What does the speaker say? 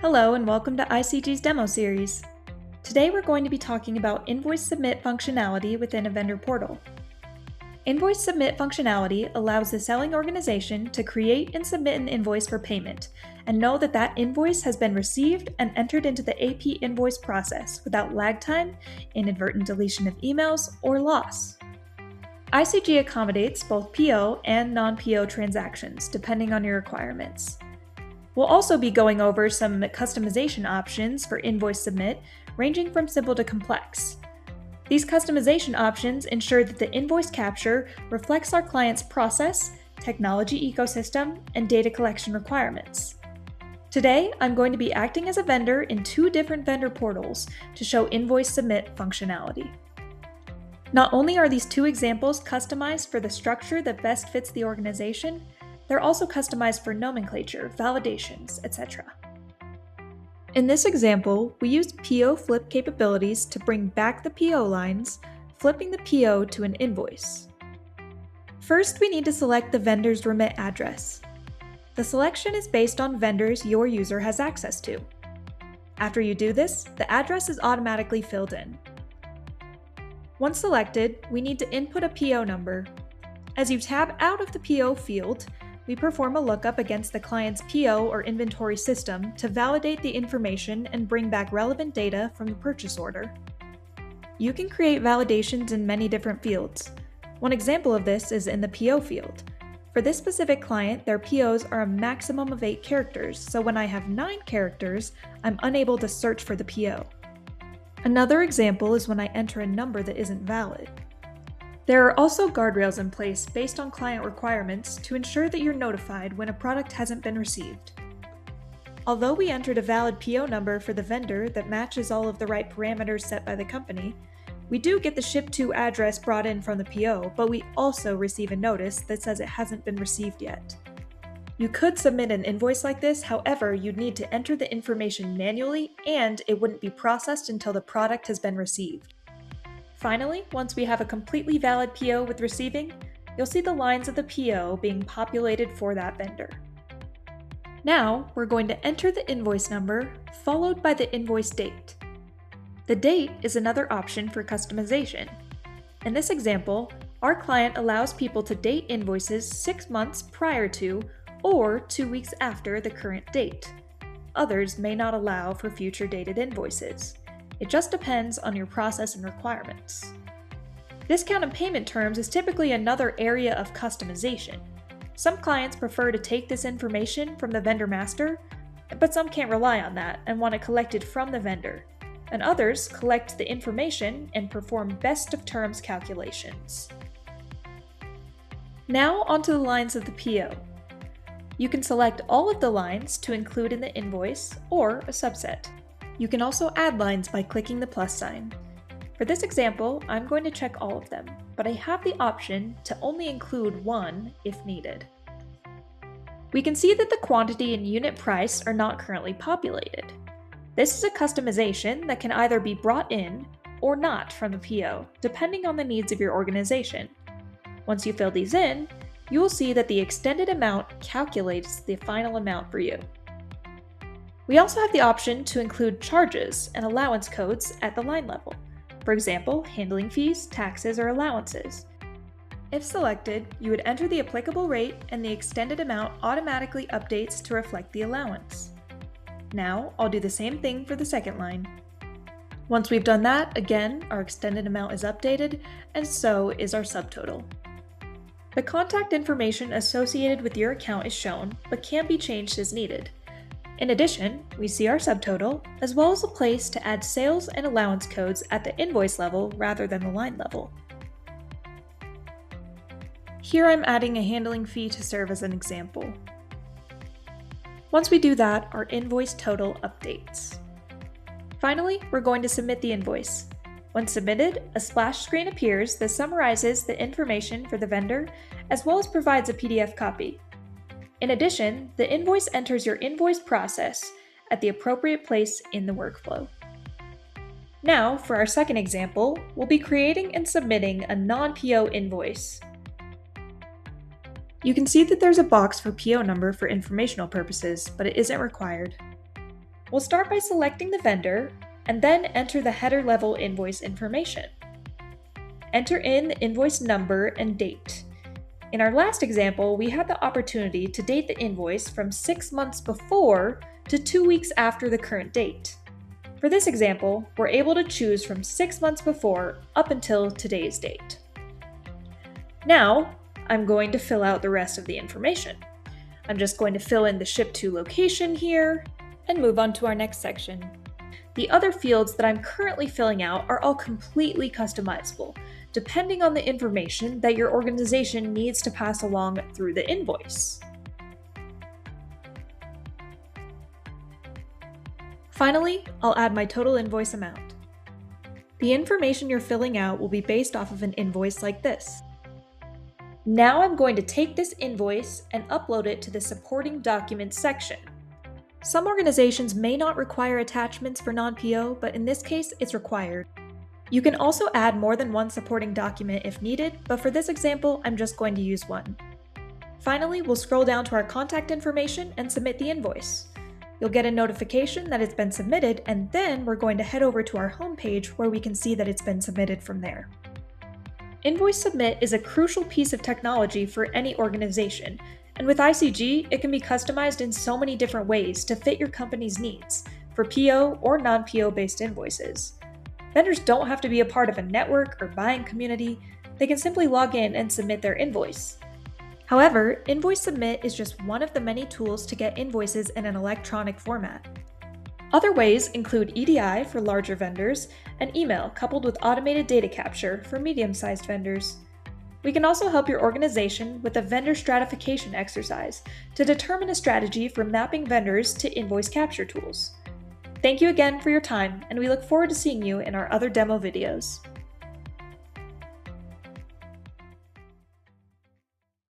Hello and welcome to ICG's demo series. Today we're going to be talking about Invoice Submit functionality within a vendor portal. Invoice Submit functionality allows the selling organization to create and submit an invoice for payment and know that that invoice has been received and entered into the AP invoice process without lag time, inadvertent deletion of emails, or loss. ICG accommodates both PO and non-PO transactions depending on your requirements. We'll also be going over some customization options for Invoice Submit, ranging from simple to complex. These customization options ensure that the invoice capture reflects our client's process, technology ecosystem, and data collection requirements. Today, I'm going to be acting as a vendor in two different vendor portals to show Invoice Submit functionality. Not only are these two examples customized for the structure that best fits the organization, they're also customized for nomenclature, validations, etc. In this example, we used PO flip capabilities to bring back the PO lines, flipping the PO to an invoice. First, we need to select the vendor's remit address. The selection is based on vendors your user has access to. After you do this, the address is automatically filled in. Once selected, we need to input a PO number. As you tab out of the PO field, we perform a lookup against the client's PO or inventory system to validate the information and bring back relevant data from the purchase order. You can create validations in many different fields. One example of this is in the PO field. For this specific client, their POs are a maximum of 8 characters, so when I have 9 characters, I'm unable to search for the PO. Another example is when I enter a number that isn't valid. There are also guardrails in place based on client requirements to ensure that you're notified when a product hasn't been received. Although we entered a valid PO number for the vendor that matches all of the right parameters set by the company, we do get the ship to address brought in from the PO, but we also receive a notice that says it hasn't been received yet. You could submit an invoice like this, however, you'd need to enter the information manually and it wouldn't be processed until the product has been received. Finally, once we have a completely valid PO with receiving, you'll see the lines of the PO being populated for that vendor. Now, we're going to enter the invoice number, followed by the invoice date. The date is another option for customization. In this example, our client allows people to date invoices 6 months prior to or 2 weeks after the current date. Others may not allow for future dated invoices. It just depends on your process and requirements. Discount and payment terms is typically another area of customization. Some clients prefer to take this information from the vendor master, but some can't rely on that and want it collected from the vendor. And others collect the information and perform best of terms calculations. Now onto the lines of the PO. You can select all of the lines to include in the invoice or a subset. You can also add lines by clicking the plus sign. For this example, I'm going to check all of them, but I have the option to only include one if needed. We can see that the quantity and unit price are not currently populated. This is a customization that can either be brought in or not from the PO, depending on the needs of your organization. Once you fill these in, you will see that the extended amount calculates the final amount for you. We also have the option to include charges and allowance codes at the line level. For example, handling fees, taxes, or allowances. If selected, you would enter the applicable rate and the extended amount automatically updates to reflect the allowance. Now, I'll do the same thing for the second line. Once we've done that, again, our extended amount is updated, and so is our subtotal. The contact information associated with your account is shown, but can be changed as needed. In addition, we see our subtotal, as well as a place to add sales and allowance codes at the invoice level rather than the line level. Here I'm adding a handling fee to serve as an example. Once we do that, our invoice total updates. Finally, we're going to submit the invoice. When submitted, a splash screen appears that summarizes the information for the vendor, as well as provides a PDF copy. In addition, the invoice enters your invoice process at the appropriate place in the workflow. Now, for our second example, we'll be creating and submitting a non-PO invoice. You can see that there's a box for PO number for informational purposes, but it isn't required. We'll start by selecting the vendor and then enter the header level invoice information. Enter in the invoice number and date. In our last example, we had the opportunity to date the invoice from 6 months before to 2 weeks after the current date. For this example, we're able to choose from 6 months before up until today's date. Now, I'm going to fill out the rest of the information. I'm just going to fill in the ship to location here and move on to our next section. The other fields that I'm currently filling out are all completely customizable, depending on the information that your organization needs to pass along through the invoice. Finally, I'll add my total invoice amount. The information you're filling out will be based off of an invoice like this. Now I'm going to take this invoice and upload it to the supporting documents section. Some organizations may not require attachments for non-PO, but in this case, it's required. You can also add more than one supporting document if needed, but for this example, I'm just going to use one. Finally, we'll scroll down to our contact information and submit the invoice. You'll get a notification that it's been submitted, and then we're going to head over to our home page where we can see that it's been submitted from there. Invoice Submit is a crucial piece of technology for any organization, and with ICG, it can be customized in so many different ways to fit your company's needs, for PO or non-PO based invoices. Vendors don't have to be a part of a network or buying community, they can simply log in and submit their invoice. However, Invoice Submit is just one of the many tools to get invoices in an electronic format. Other ways include EDI for larger vendors and email coupled with automated data capture for medium-sized vendors. We can also help your organization with a vendor stratification exercise to determine a strategy for mapping vendors to invoice capture tools. Thank you again for your time, and we look forward to seeing you in our other demo videos.